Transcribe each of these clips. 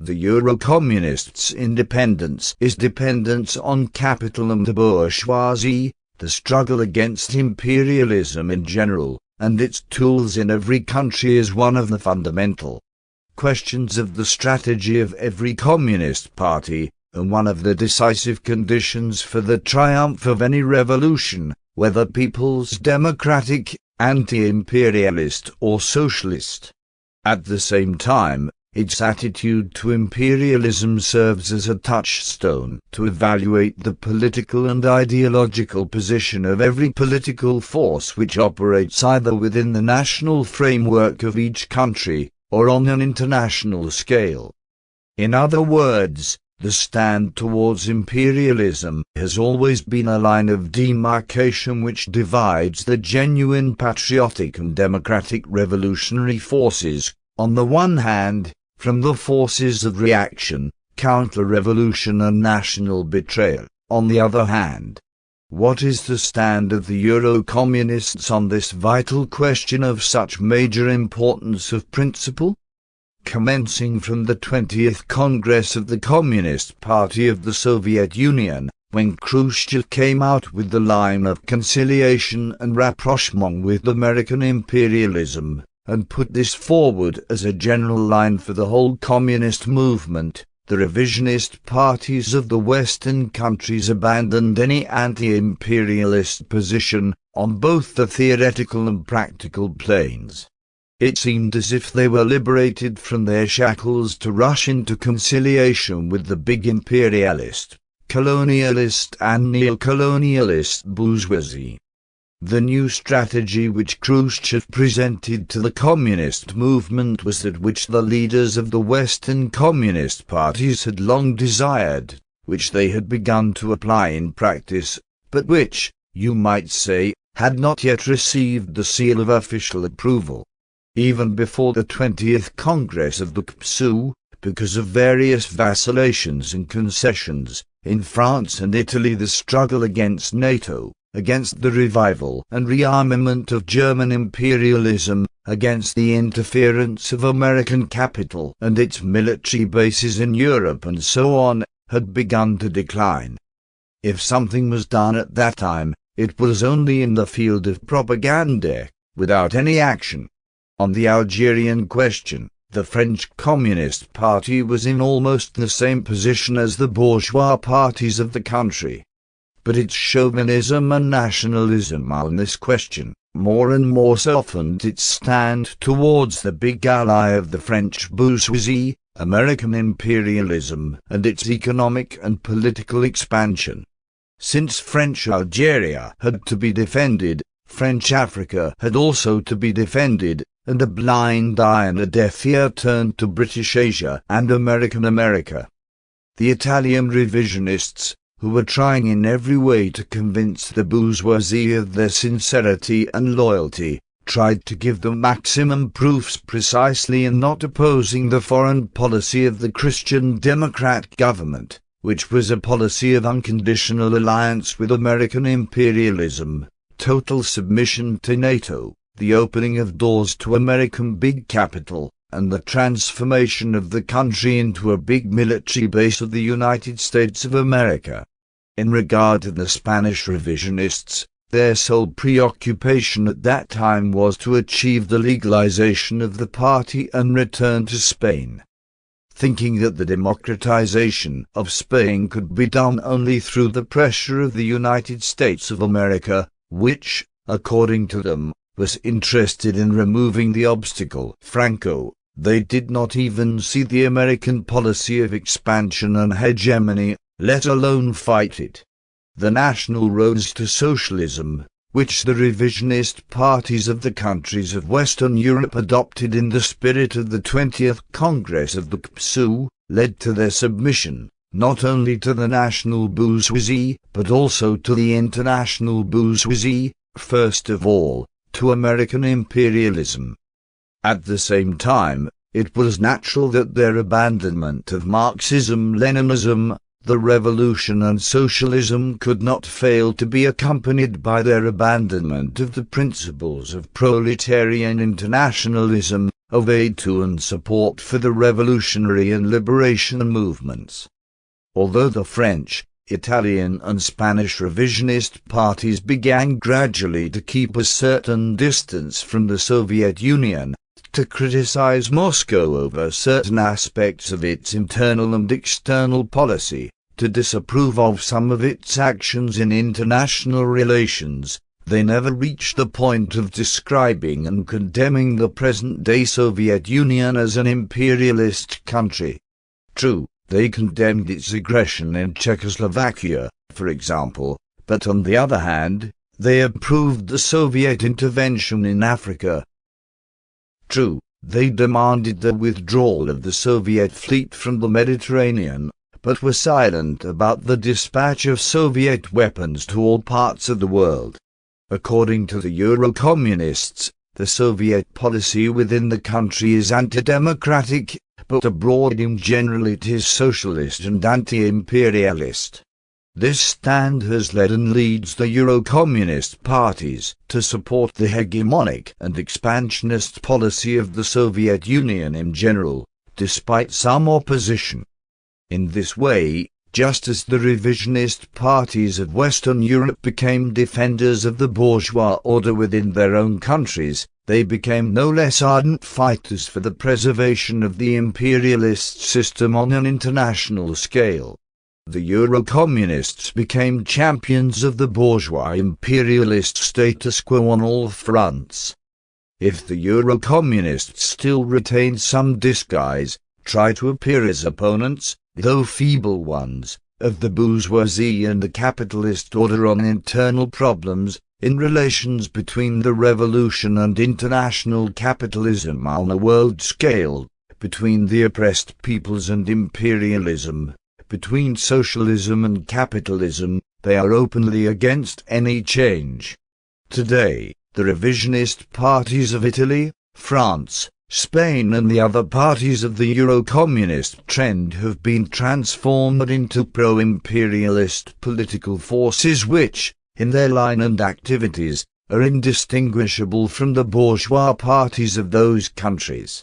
The Eurocommunists' independence is dependence on capital and the bourgeoisie, the struggle against imperialism in general, and its tools in every country is one of the fundamental questions of the strategy of every communist party, and one of the decisive conditions for the triumph of any revolution, whether people's democratic, anti-imperialist or socialist. At the same time, its attitude to imperialism serves as a touchstone to evaluate the political and ideological position of every political force which operates either within the national framework of each country or on an international scale. In other words, the stand towards imperialism has always been a line of demarcation which divides the genuine patriotic and democratic revolutionary forces, on the one hand, from the forces of reaction, counter-revolution and national betrayal, on the other hand. What is the stand of the Eurocommunists on this vital question of such major importance of principle? Commencing from the 20th Congress of the Communist Party of the Soviet Union, when Khrushchev came out with the line of conciliation and rapprochement with American imperialism, and put this forward as a general line for the whole communist movement, the revisionist parties of the Western countries abandoned any anti-imperialist position on both the theoretical and practical planes. It seemed as if they were liberated from their shackles to rush into conciliation with the big imperialist, colonialist and neo-colonialist bourgeoisie. The new strategy which Khrushchev presented to the communist movement was that which the leaders of the Western communist parties had long desired, which they had begun to apply in practice, but which, you might say, had not yet received the seal of official approval. Even before the 20th Congress of the CPSU, because of various vacillations and concessions, in France and Italy the struggle against NATO, against the revival and rearmament of German imperialism, against the interference of American capital and its military bases in Europe and so on, had begun to decline. If something was done at that time, it was only in the field of propaganda, without any action. On the Algerian question, the French Communist Party was in almost the same position as the bourgeois parties of the country. But its chauvinism and nationalism on this question more and more softened its stand towards the big ally of the French bourgeoisie, American imperialism, and its economic and political expansion. Since French Algeria had to be defended, French Africa had also to be defended, and a blind eye and a deaf ear turned to British Asia and American America. The Italian revisionists, who were trying in every way to convince the bourgeoisie of their sincerity and loyalty, tried to give them maximum proofs precisely in not opposing the foreign policy of the Christian Democrat government, which was a policy of unconditional alliance with American imperialism, total submission to NATO, the opening of doors to American big capital, and the transformation of the country into a big military base of the United States of America. In regard to the Spanish revisionists, their sole preoccupation at that time was to achieve the legalization of the party and return to Spain. Thinking that the democratization of Spain could be done only through the pressure of the United States of America, which, according to them, was interested in removing the obstacle, Franco, they did not even see the American policy of expansion and hegemony, let alone fight it. The national roads to socialism, which the revisionist parties of the countries of Western Europe adopted in the spirit of the 20th Congress of the CPSU, led to their submission, not only to the national bourgeoisie, but also to the international bourgeoisie, first of all, to American imperialism. At the same time, it was natural that their abandonment of Marxism-Leninism, the revolution and socialism could not fail to be accompanied by their abandonment of the principles of proletarian internationalism, of aid to and support for the revolutionary and liberation movements. Although the French, Italian and Spanish revisionist parties began gradually to keep a certain distance from the Soviet Union, to criticize Moscow over certain aspects of its internal and external policy, to disapprove of some of its actions in international relations, they never reached the point of describing and condemning the present-day Soviet Union as an imperialist country. True, they condemned its aggression in Czechoslovakia, for example, but on the other hand, they approved the Soviet intervention in Africa. True, they demanded the withdrawal of the Soviet fleet from the Mediterranean, but were silent about the dispatch of Soviet weapons to all parts of the world. According to the Eurocommunists, the Soviet policy within the country is anti-democratic, but abroad in general it is socialist and anti-imperialist. This stand has led and leads the Eurocommunist parties to support the hegemonic and expansionist policy of the Soviet Union in general, despite some opposition. In this way, just as the revisionist parties of Western Europe became defenders of the bourgeois order within their own countries, they became no less ardent fighters for the preservation of the imperialist system on an international scale. The Eurocommunists became champions of the bourgeois imperialist status quo on all fronts. If the Eurocommunists still retain some disguise, try to appear as opponents, though feeble ones, of the bourgeoisie and the capitalist order on internal problems, in relations between the revolution and international capitalism on a world scale, between the oppressed peoples and imperialism, between socialism and capitalism, they are openly against any change. Today, the revisionist parties of Italy, France, Spain and the other parties of the Eurocommunist trend have been transformed into pro-imperialist political forces which, in their line and activities, are indistinguishable from the bourgeois parties of those countries.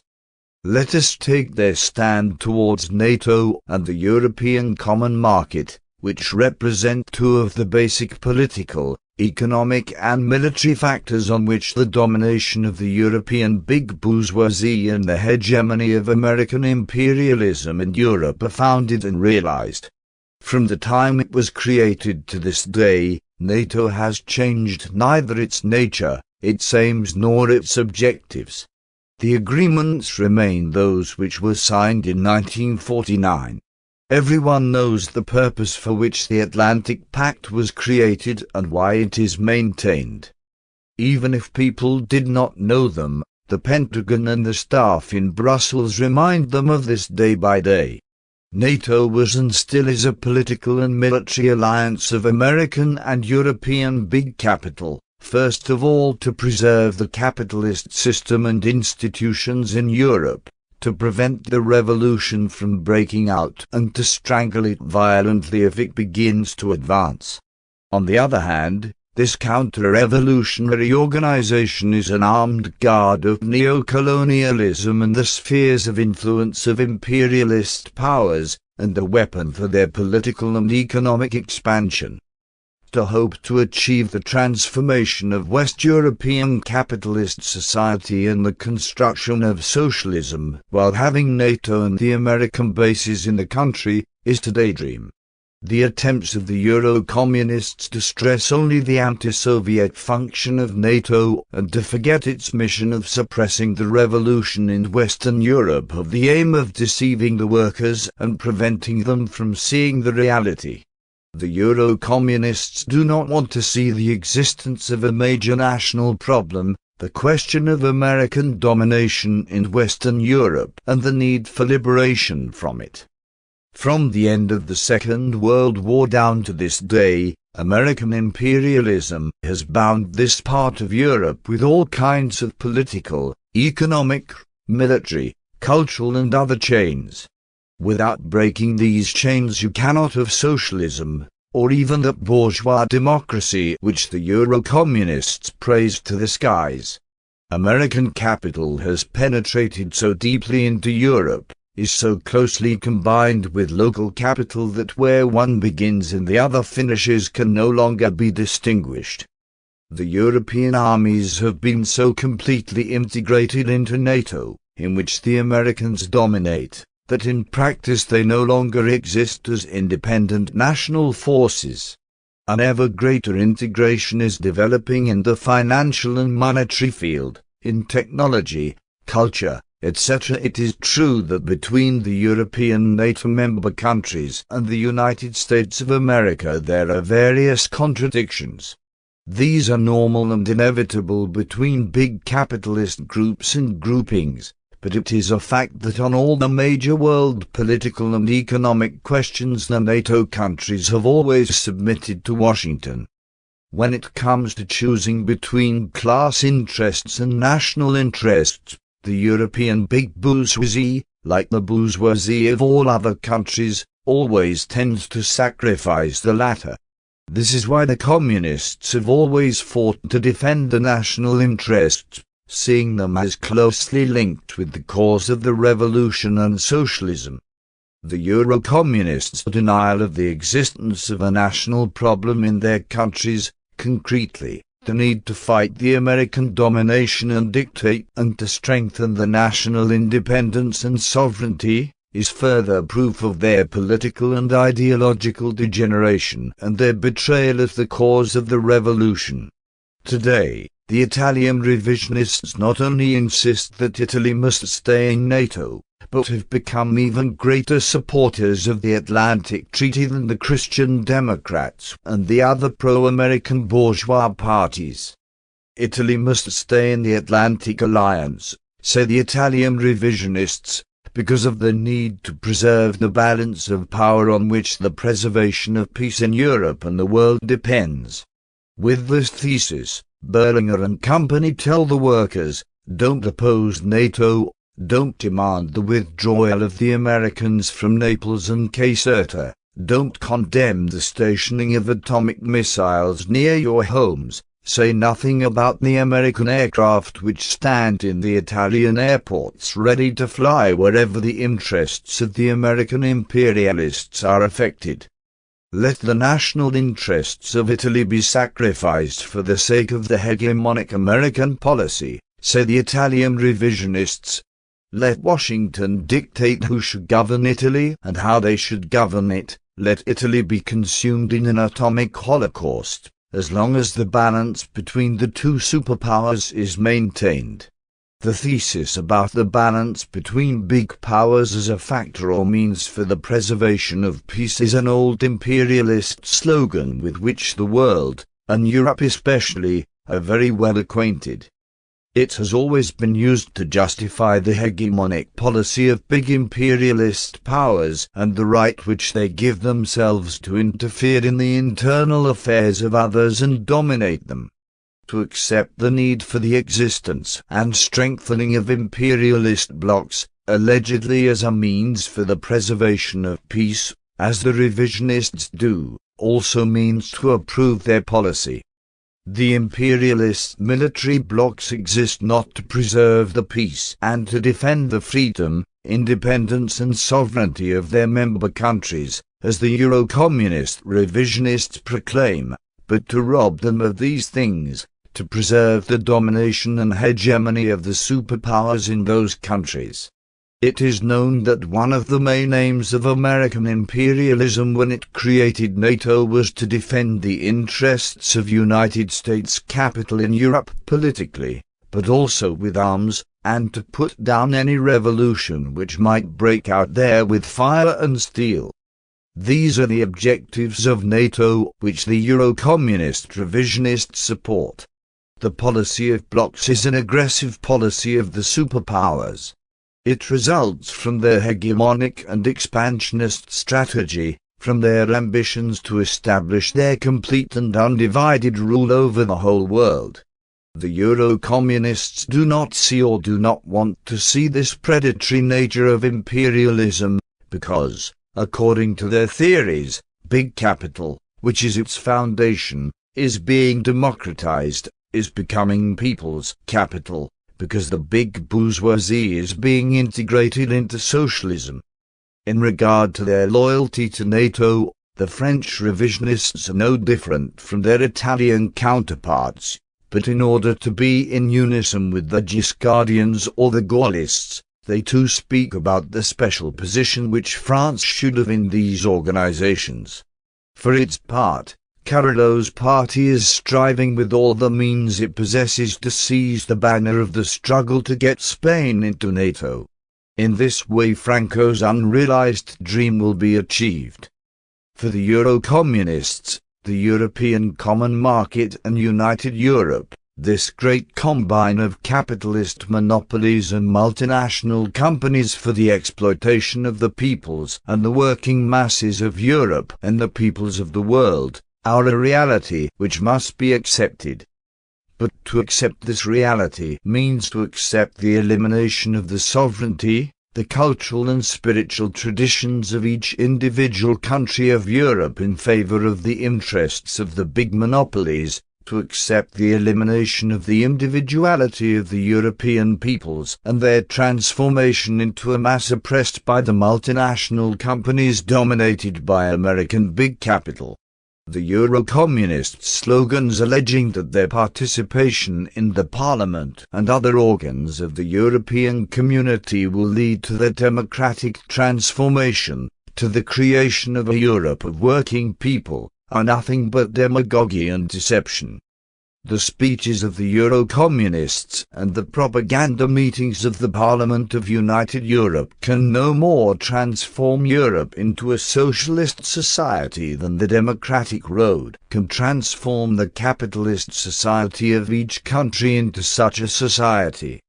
Let us take their stand towards NATO and the European Common Market, which represent two of the basic political, economic and military factors on which the domination of the European big bourgeoisie and the hegemony of American imperialism in Europe are founded and realized. From the time it was created to this day, NATO has changed neither its nature, its aims nor its objectives. The agreements remain those which were signed in 1949. Everyone knows the purpose for which the Atlantic Pact was created and why it is maintained. Even if people did not know them, the Pentagon and the staff in Brussels remind them of this day by day. NATO was and still is a political and military alliance of American and European big capital, first of all to preserve the capitalist system and institutions in Europe, to prevent the revolution from breaking out and to strangle it violently if it begins to advance. On the other hand, this counter-revolutionary organization is an armed guard of neocolonialism and the spheres of influence of imperialist powers, and a weapon for their political and economic expansion. To hope to achieve the transformation of West European capitalist society and the construction of socialism, while having NATO and the American bases in the country, is to daydream. The attempts of the Eurocommunists to stress only the anti-Soviet function of NATO and to forget its mission of suppressing the revolution in Western Europe have the aim of deceiving the workers and preventing them from seeing the reality. The Eurocommunists do not want to see the existence of a major national problem, the question of American domination in Western Europe and the need for liberation from it. From the end of the Second World War down to this day, American imperialism has bound this part of Europe with all kinds of political, economic, military, cultural and other chains. Without breaking these chains you cannot have socialism, or even that bourgeois democracy which the Eurocommunists praise to the skies. American capital has penetrated so deeply into Europe, is so closely combined with local capital that where one begins and the other finishes can no longer be distinguished. The European armies have been so completely integrated into NATO, in which the Americans dominate, that in practice they no longer exist as independent national forces. An ever greater integration is developing in the financial and monetary field, in technology, culture, etc. It is true that between the European NATO member countries and the United States of America there are various contradictions. These are normal and inevitable between big capitalist groups and groupings, but it is a fact that on all the major world political and economic questions the NATO countries have always submitted to Washington. When it comes to choosing between class interests and national interests, the European big bourgeoisie, like the bourgeoisie of all other countries, always tends to sacrifice the latter. This is why the communists have always fought to defend the national interests, seeing them as closely linked with the cause of the revolution and socialism. The Eurocommunists' denial of the existence of a national problem in their countries, concretely, the need to fight the American domination and dictate and to strengthen the national independence and sovereignty, is further proof of their political and ideological degeneration and their betrayal of the cause of the revolution. Today, the Italian revisionists not only insist that Italy must stay in NATO, but have become even greater supporters of the Atlantic Treaty than the Christian Democrats and the other pro-American bourgeois parties. Italy must stay in the Atlantic Alliance, say the Italian revisionists, because of the need to preserve the balance of power on which the preservation of peace in Europe and the world depends. With this thesis, Berlinger and company tell the workers, don't oppose NATO, don't demand the withdrawal of the Americans from Naples and Caserta, don't condemn the stationing of atomic missiles near your homes, say nothing about the American aircraft which stand in the Italian airports ready to fly wherever the interests of the American imperialists are affected. Let the national interests of Italy be sacrificed for the sake of the hegemonic American policy, say the Italian revisionists. Let Washington dictate who should govern Italy and how they should govern it. Let Italy be consumed in an atomic holocaust, as long as the balance between the two superpowers is maintained. The thesis about the balance between big powers as a factor or means for the preservation of peace is an old imperialist slogan with which the world, and Europe especially, are very well acquainted. It has always been used to justify the hegemonic policy of big imperialist powers and the right which they give themselves to interfere in the internal affairs of others and dominate them. To accept the need for the existence and strengthening of imperialist blocs, allegedly as a means for the preservation of peace, as the revisionists do, also means to approve their policy. The imperialist military blocs exist not to preserve the peace and to defend the freedom, independence and sovereignty of their member countries, as the Eurocommunist revisionists proclaim, but to rob them of these things, to preserve the domination and hegemony of the superpowers in those countries. It is known that one of the main aims of American imperialism when it created NATO was to defend the interests of United States capital in Europe politically, but also with arms, and to put down any revolution which might break out there with fire and steel. These are the objectives of NATO which the Eurocommunist revisionists support. The policy of blocs is an aggressive policy of the superpowers. It results from their hegemonic and expansionist strategy, from their ambitions to establish their complete and undivided rule over the whole world. The Eurocommunists do not see or do not want to see this predatory nature of imperialism, because, according to their theories, big capital, which is its foundation, is being democratized, is becoming people's capital, because the big bourgeoisie is being integrated into socialism. In regard to their loyalty to NATO, the French revisionists are no different from their Italian counterparts, but in order to be in unison with the Giscardians or the Gaullists, they too speak about the special position which France should have in these organizations. For its part, Carollo's party is striving with all the means it possesses to seize the banner of the struggle to get Spain into NATO. In this way Franco's unrealized dream will be achieved. For the Eurocommunists, the European Common Market and United Europe, this great combine of capitalist monopolies and multinational companies for the exploitation of the peoples and the working masses of Europe and the peoples of the world, are a reality which must be accepted. But to accept this reality means to accept the elimination of the sovereignty, the cultural and spiritual traditions of each individual country of Europe in favor of the interests of the big monopolies, to accept the elimination of the individuality of the European peoples and their transformation into a mass oppressed by the multinational companies dominated by American big capital. The Eurocommunist slogans alleging that their participation in the Parliament and other organs of the European community will lead to their democratic transformation, to the creation of a Europe of working people, are nothing but demagogy and deception. The speeches of the Eurocommunists and the propaganda meetings of the Parliament of United Europe can no more transform Europe into a socialist society than the democratic road can transform the capitalist society of each country into such a society.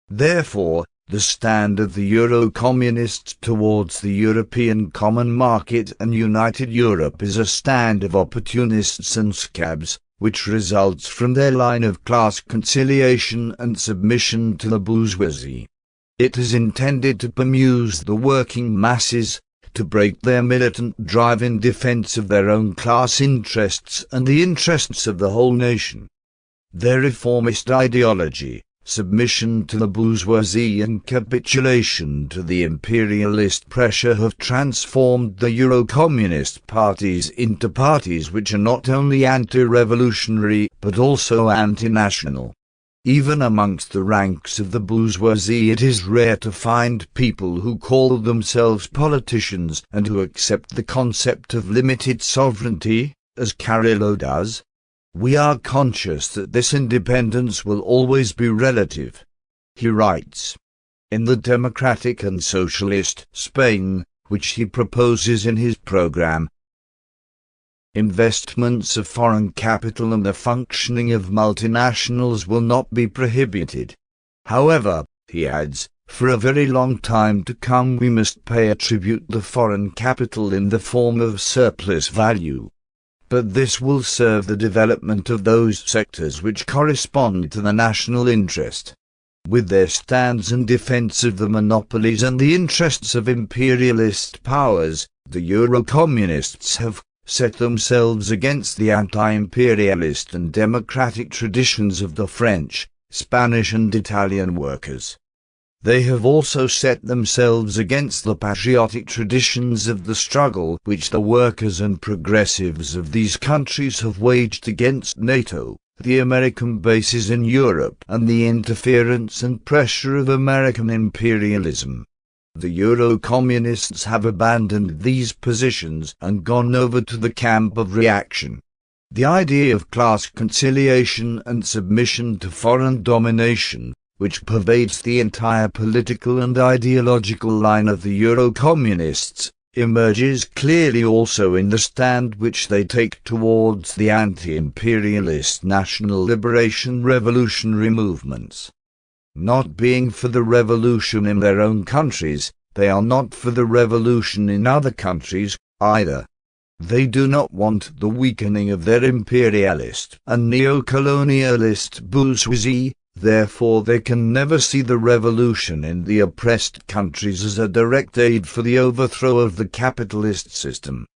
Therefore, the stand of the Eurocommunists towards the European Common Market and United Europe is a stand of opportunists and scabs, which results from their line of class conciliation and submission to the bourgeoisie. It is intended to bemuse the working masses, to break their militant drive in defense of their own class interests and the interests of the whole nation. Their reformist ideology, submission to the bourgeoisie and capitulation to the imperialist pressure have transformed the Eurocommunist parties into parties which are not only anti-revolutionary but also anti-national. Even amongst the ranks of the bourgeoisie it is rare to find people who call themselves politicians and who accept the concept of limited sovereignty, as Carollo does. We are conscious that this independence will always be relative. He writes, in the democratic and socialist Spain, which he proposes in his program, investments of foreign capital and the functioning of multinationals will not be prohibited. However, he adds, for a very long time to come we must pay a tribute to foreign capital in the form of surplus value. But this will serve the development of those sectors which correspond to the national interest. With their stands in defense of the monopolies and the interests of imperialist powers, the Eurocommunists have set themselves against the anti-imperialist and democratic traditions of the French, Spanish and Italian workers. They have also set themselves against the patriotic traditions of the struggle which the workers and progressives of these countries have waged against NATO, the American bases in Europe, and the interference and pressure of American imperialism. The Eurocommunists have abandoned these positions and gone over to the camp of reaction. The idea of class conciliation and submission to foreign domination, which pervades the entire political and ideological line of the Eurocommunists, emerges clearly also in the stand which they take towards the anti-imperialist national liberation revolutionary movements. Not being for the revolution in their own countries, they are not for the revolution in other countries, either. They do not want the weakening of their imperialist and neo-colonialist bourgeoisie. Therefore they can never see the revolution in the oppressed countries as a direct aid for the overthrow of the capitalist system.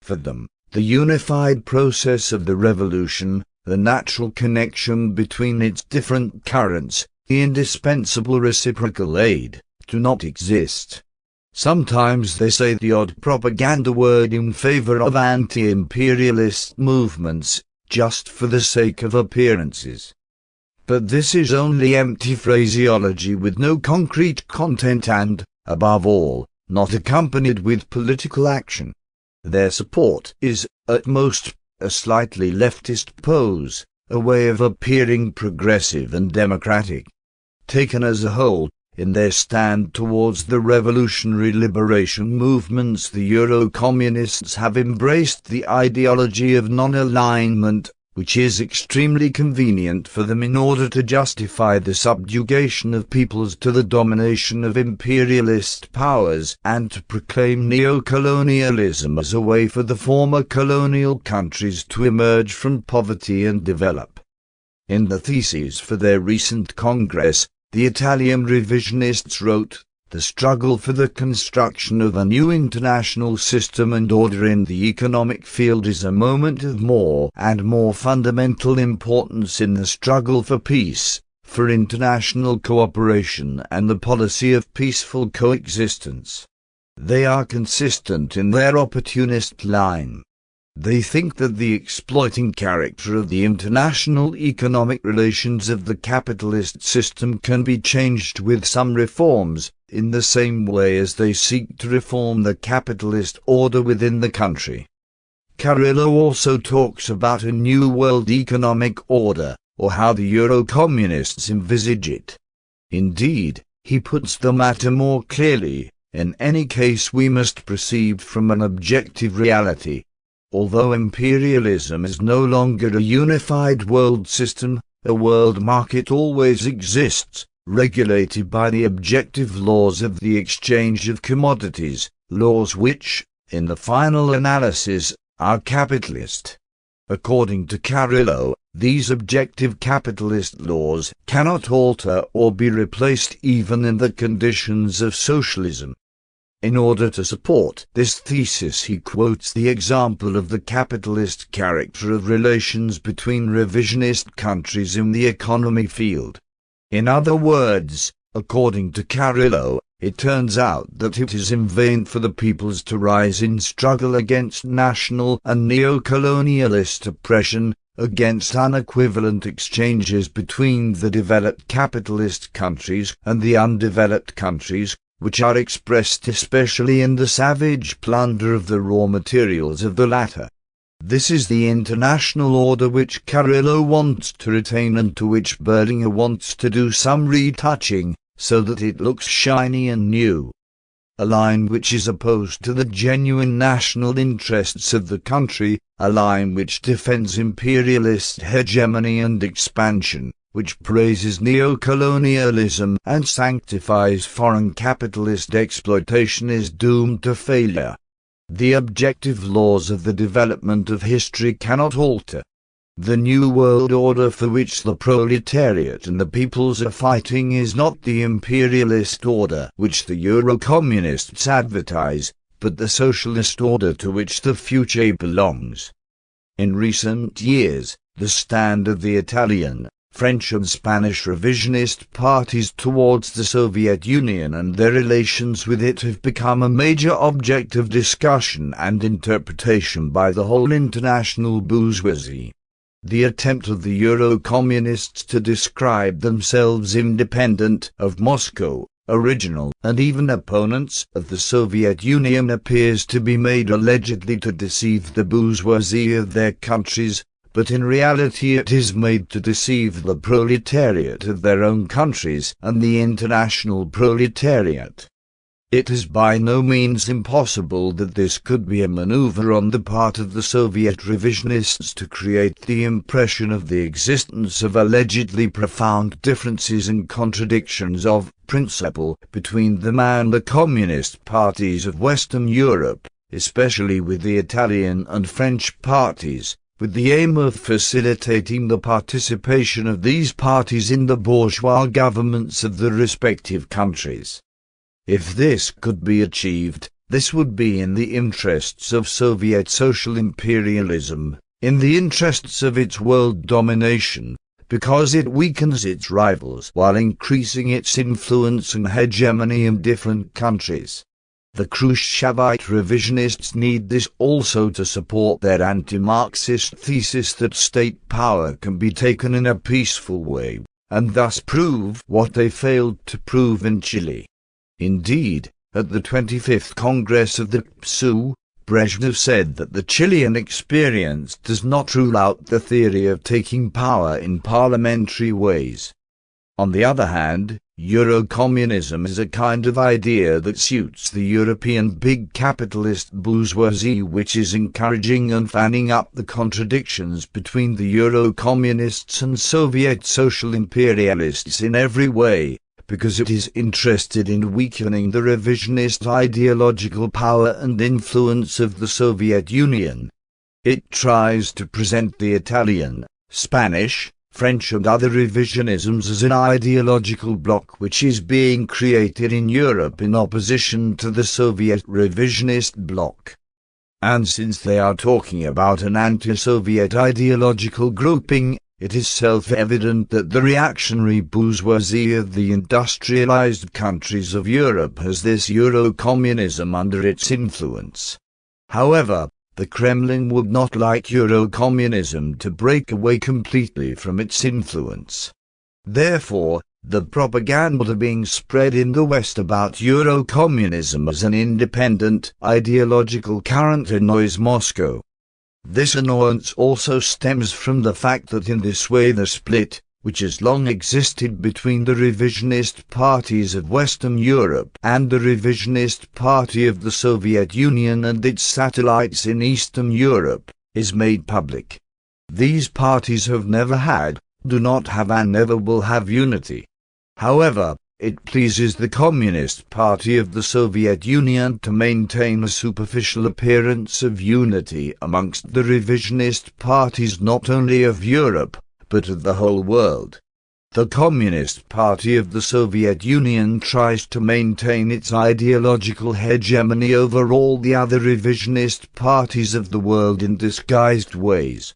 For them, the unified process of the revolution, the natural connection between its different currents, the indispensable reciprocal aid, do not exist. Sometimes they say the odd propaganda word in favor of anti-imperialist movements, just for the sake of appearances. But this is only empty phraseology with no concrete content and, above all, not accompanied with political action. Their support is, at most, a slightly leftist pose, a way of appearing progressive and democratic. Taken as a whole, in their stand towards the revolutionary liberation movements, the Eurocommunists have embraced the ideology of non-alignment, which is extremely convenient for them in order to justify the subjugation of peoples to the domination of imperialist powers and to proclaim neocolonialism as a way for the former colonial countries to emerge from poverty and develop. In the theses for their recent Congress, the Italian revisionists wrote, "The struggle for the construction of a new international system and order in the economic field is a moment of more and more fundamental importance in the struggle for peace, for international cooperation and the policy of peaceful coexistence." They are consistent in their opportunist line. They think that the exploiting character of the international economic relations of the capitalist system can be changed with some reforms, in the same way as they seek to reform the capitalist order within the country. Carrillo also talks about a new world economic order, or how the Eurocommunists envisage it. Indeed, he puts the matter more clearly, in any case we must proceed from an objective reality. Although imperialism is no longer a unified world system, a world market always exists, regulated by the objective laws of the exchange of commodities, laws which, in the final analysis, are capitalist. According to Carrillo, these objective capitalist laws cannot alter or be replaced even in the conditions of socialism. In order to support this thesis, he quotes the example of the capitalist character of relations between revisionist countries in the economy field. In other words, according to Carrillo, it turns out that it is in vain for the peoples to rise in struggle against national and neo-colonialist oppression, against unequivalent exchanges between the developed capitalist countries and the undeveloped countries, which are expressed especially in the savage plunder of the raw materials of the latter. This is the international order which Carrillo wants to retain and to which Berlinger wants to do some retouching, so that it looks shiny and new. A line which is opposed to the genuine national interests of the country, a line which defends imperialist hegemony and expansion, which praises neocolonialism and sanctifies foreign capitalist exploitation, is doomed to failure. The objective laws of the development of history cannot alter. The new world order for which the proletariat and the peoples are fighting is not the imperialist order which the Eurocommunists advertise, but the socialist order to which the future belongs. In recent years, the stand of the Italian, French and Spanish revisionist parties towards the Soviet Union and their relations with it have become a major object of discussion and interpretation by the whole international bourgeoisie. The attempt of the Eurocommunists to describe themselves independent of Moscow, original and even opponents of the Soviet Union, appears to be made allegedly to deceive the bourgeoisie of their countries, but in reality it is made to deceive the proletariat of their own countries and the international proletariat. It is by no means impossible that this could be a maneuver on the part of the Soviet revisionists to create the impression of the existence of allegedly profound differences and contradictions of principle between them and the communist parties of Western Europe, especially with the Italian and French parties, with the aim of facilitating the participation of these parties in the bourgeois governments of the respective countries. If this could be achieved, this would be in the interests of Soviet social imperialism, in the interests of its world domination, because it weakens its rivals while increasing its influence and hegemony in different countries. The Khrushchevite revisionists need this also to support their anti-Marxist thesis that state power can be taken in a peaceful way, and thus prove what they failed to prove in Chile. Indeed, at the 25th Congress of the PSUV, Brezhnev said that the Chilean experience does not rule out the theory of taking power in parliamentary ways. On the other hand, Eurocommunism is a kind of idea that suits the European big capitalist bourgeoisie, which is encouraging and fanning up the contradictions between the Eurocommunists and Soviet social imperialists in every way, because it is interested in weakening the revisionist ideological power and influence of the Soviet Union. It tries to present the Italian, Spanish, French and other revisionisms as an ideological bloc which is being created in Europe in opposition to the Soviet revisionist bloc. And since they are talking about an anti-Soviet ideological grouping, it is self-evident that the reactionary bourgeoisie of the industrialized countries of Europe has this Eurocommunism under its influence. However, the Kremlin would not like Eurocommunism to break away completely from its influence. Therefore, the propaganda being spread in the West about Eurocommunism as an independent ideological current annoys Moscow. This annoyance also stems from the fact that in this way the split, which has long existed between the revisionist parties of Western Europe and the revisionist party of the Soviet Union and its satellites in Eastern Europe, is made public. These parties have never had, do not have and never will have unity. However, it pleases the Communist Party of the Soviet Union to maintain a superficial appearance of unity amongst the revisionist parties not only of Europe, but of the whole world. The Communist Party of the Soviet Union tries to maintain its ideological hegemony over all the other revisionist parties of the world in disguised ways.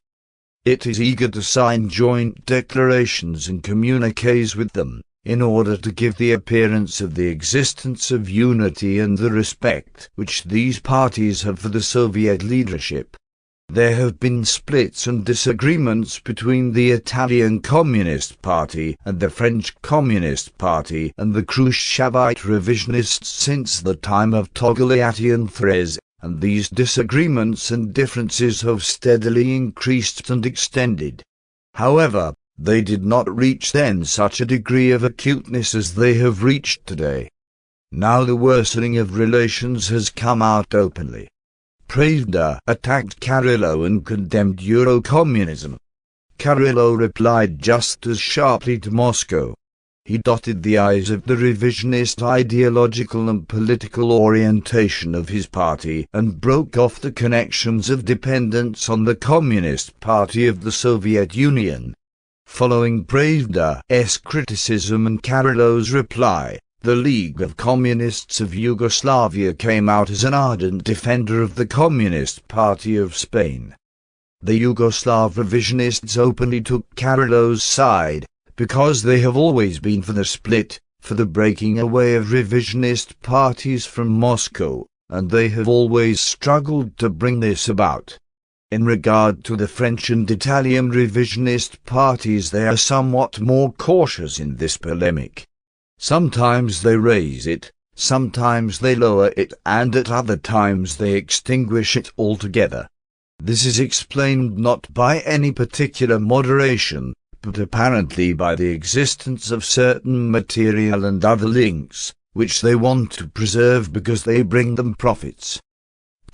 It is eager to sign joint declarations and communiques with them, in order to give the appearance of the existence of unity and the respect which these parties have for the Soviet leadership. There have been splits and disagreements between the Italian Communist Party and the French Communist Party and the Khrushchevite revisionists since the time of Togliatti and Freze, and these disagreements and differences have steadily increased and extended. However, they did not reach then such a degree of acuteness as they have reached today. Now the worsening of relations has come out openly. Pravda attacked Kirillo and condemned Eurocommunism. Kirillo replied just as sharply to Moscow. He dotted the I's of the revisionist ideological and political orientation of his party and broke off the connections of dependence on the Communist Party of the Soviet Union. Following Pravda's criticism and Kirillo's reply, the League of Communists of Yugoslavia came out as an ardent defender of the Communist Party of Spain. The Yugoslav revisionists openly took Kirillo's side, because they have always been for the split, for the breaking away of revisionist parties from Moscow, and they have always struggled to bring this about. In regard to the French and Italian revisionist parties, they are somewhat more cautious in this polemic. Sometimes they raise it, sometimes they lower it, and at other times they extinguish it altogether. This is explained not by any particular moderation, but apparently by the existence of certain material and other links, which they want to preserve because they bring them profits.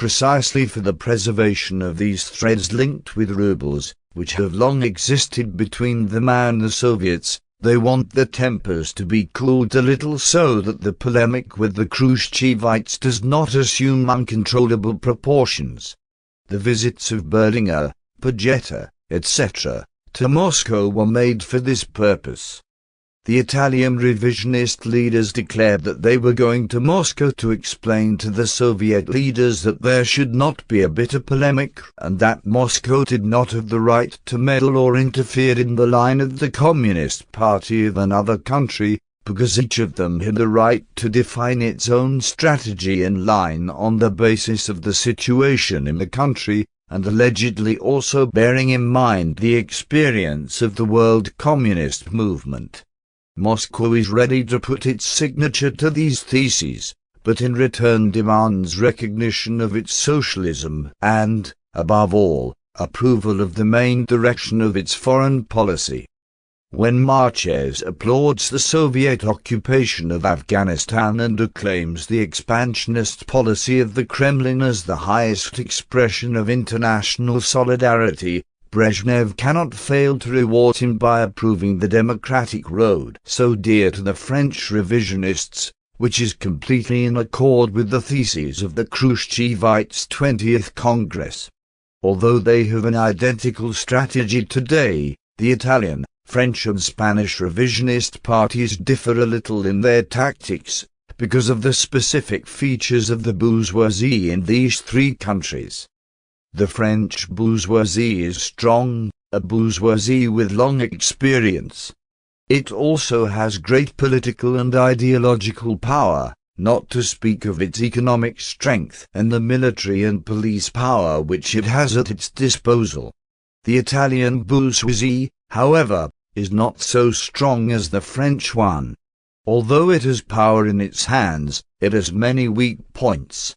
Precisely for the preservation of these threads linked with rubles, which have long existed between them and the Soviets, they want the tempers to be cooled a little so that the polemic with the Khrushchevites does not assume uncontrollable proportions. The visits of Berlinger, Pagetta, etc., to Moscow were made for this purpose. The Italian revisionist leaders declared that they were going to Moscow to explain to the Soviet leaders that there should not be a bitter polemic, and that Moscow did not have the right to meddle or interfere in the line of the Communist Party of another country, because each of them had the right to define its own strategy and line on the basis of the situation in the country, and allegedly also bearing in mind the experience of the world communist movement. Moscow is ready to put its signature to these theses, but in return demands recognition of its socialism and, above all, approval of the main direction of its foreign policy. When Marches applauds the Soviet occupation of Afghanistan and acclaims the expansionist policy of the Kremlin as the highest expression of international solidarity, Brezhnev cannot fail to reward him by approving the democratic road so dear to the French revisionists, which is completely in accord with the theses of the Khrushchevites' 20th Congress. Although they have an identical strategy today, the Italian, French and Spanish revisionist parties differ a little in their tactics, because of the specific features of the bourgeoisie in these three countries. The French bourgeoisie is strong, a bourgeoisie with long experience. It also has great political and ideological power, not to speak of its economic strength and the military and police power which it has at its disposal. The Italian bourgeoisie, however, is not so strong as the French one. Although it has power in its hands, it has many weak points.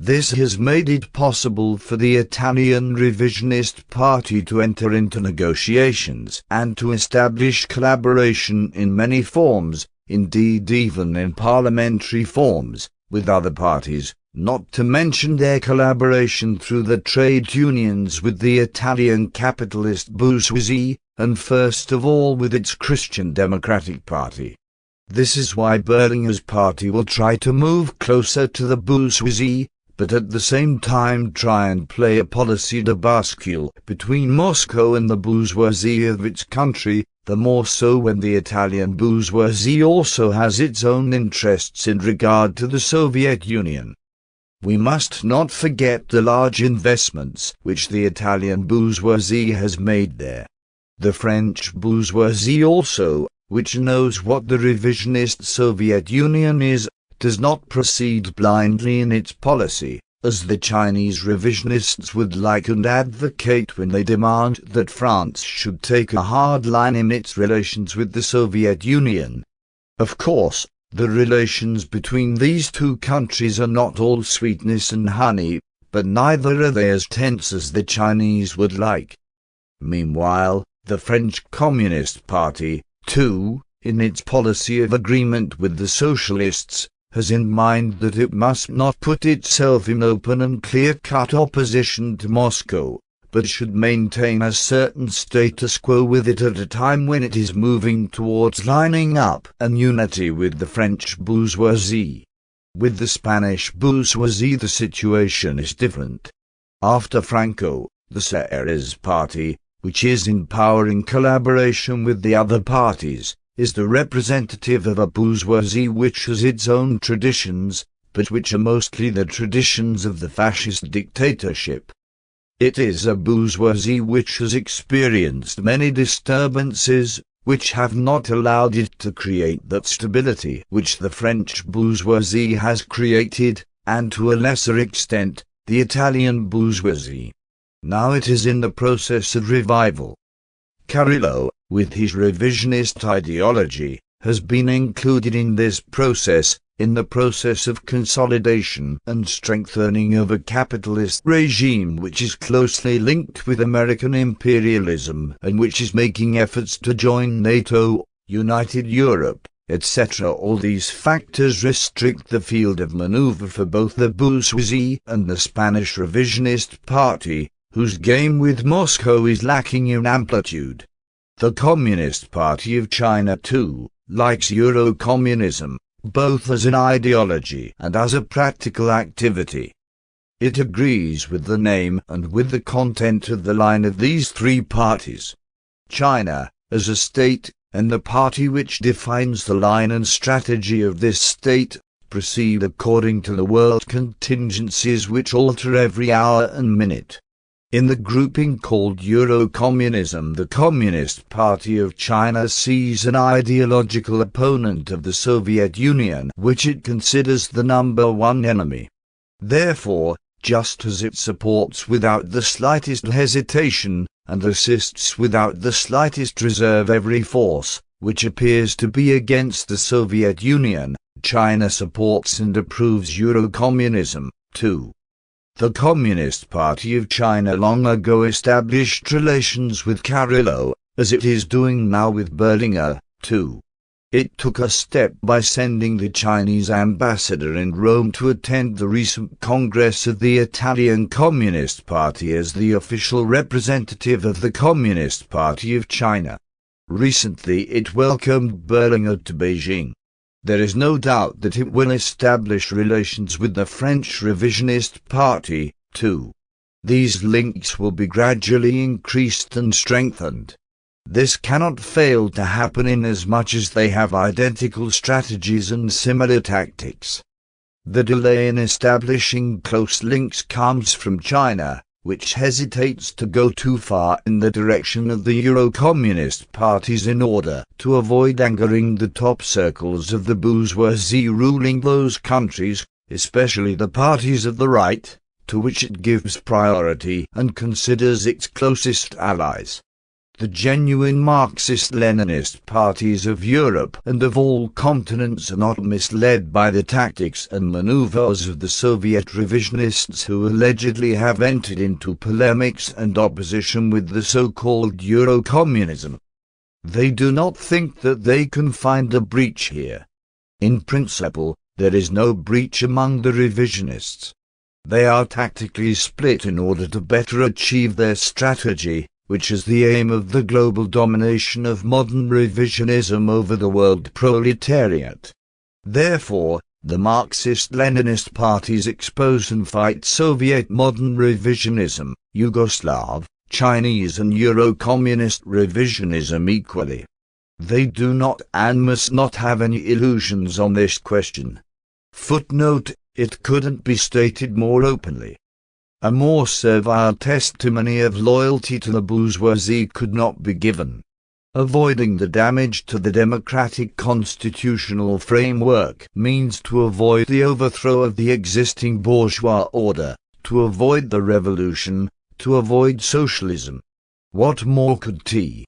This has made it possible for the Italian revisionist party to enter into negotiations and to establish collaboration in many forms, indeed even in parliamentary forms, with other parties, not to mention their collaboration through the trade unions with the Italian capitalist bourgeoisie, and first of all with its Christian Democratic Party. This is why Berlinger's party will try to move closer to the bourgeoisie, but at the same time try and play a policy de bascule between Moscow and the bourgeoisie of its country, the more so when the Italian bourgeoisie also has its own interests in regard to the Soviet Union. We must not forget the large investments which the Italian bourgeoisie has made there. The French bourgeoisie also, which knows what the revisionist Soviet Union is, does not proceed blindly in its policy, as the Chinese revisionists would like and advocate when they demand that France should take a hard line in its relations with the Soviet Union. Of course, the relations between these two countries are not all sweetness and honey, but neither are they as tense as the Chinese would like. Meanwhile, the French Communist Party, too, in its policy of agreement with the socialists, has in mind that it must not put itself in open and clear-cut opposition to Moscow, but should maintain a certain status quo with it at a time when it is moving towards lining up and unity with the French bourgeoisie. With the Spanish bourgeoisie the situation is different. After Franco, the Serres party, which is in power in collaboration with the other parties, is the representative of a bourgeoisie which has its own traditions, but which are mostly the traditions of the fascist dictatorship. It is a bourgeoisie which has experienced many disturbances, which have not allowed it to create that stability which the French bourgeoisie has created, and to a lesser extent, the Italian bourgeoisie. Now it is in the process of revival. Carrillo, with his revisionist ideology, has been included in this process, in the process of consolidation and strengthening of a capitalist regime which is closely linked with American imperialism and which is making efforts to join NATO, United Europe, etc. All these factors restrict the field of maneuver for both the bourgeoisie and the Spanish revisionist party, whose game with Moscow is lacking in amplitude. The Communist Party of China too, likes Eurocommunism, both as an ideology and as a practical activity. It agrees with the name and with the content of the line of these three parties. China, as a state, and the party which defines the line and strategy of this state, proceed according to the world contingencies which alter every hour and minute. In the grouping called Eurocommunism, the Communist Party of China sees an ideological opponent of the Soviet Union, which it considers the number one enemy. Therefore, just as it supports without the slightest hesitation, and assists without the slightest reserve every force which appears to be against the Soviet Union, China supports and approves Eurocommunism, too. The Communist Party of China long ago established relations with Carrillo, as it is doing now with Berlinger, too. It took a step by sending the Chinese ambassador in Rome to attend the recent Congress of the Italian Communist Party as the official representative of the Communist Party of China. Recently it welcomed Berlinger to Beijing. There is no doubt that it will establish relations with the French revisionist party, too. These links will be gradually increased and strengthened. This cannot fail to happen inasmuch as they have identical strategies and similar tactics. The delay in establishing close links comes from China, which hesitates to go too far in the direction of the Eurocommunist parties in order to avoid angering the top circles of the bourgeoisie ruling those countries, especially the parties of the right, to which it gives priority and considers its closest allies. The genuine Marxist-Leninist parties of Europe and of all continents are not misled by the tactics and maneuvers of the Soviet revisionists who allegedly have entered into polemics and opposition with the so-called Eurocommunism. They do not think that they can find a breach here. In principle, there is no breach among the revisionists. They are tactically split in order to better achieve their strategy, which is the aim of the global domination of modern revisionism over the world proletariat. Therefore, the Marxist-Leninist parties expose and fight Soviet modern revisionism, Yugoslav, Chinese and Eurocommunist revisionism equally. They do not and must not have any illusions on this question. Footnote, it couldn't be stated more openly. A more servile testimony of loyalty to the bourgeoisie could not be given. Avoiding the damage to the democratic constitutional framework means to avoid the overthrow of the existing bourgeois order, to avoid the revolution, to avoid socialism. What more could T.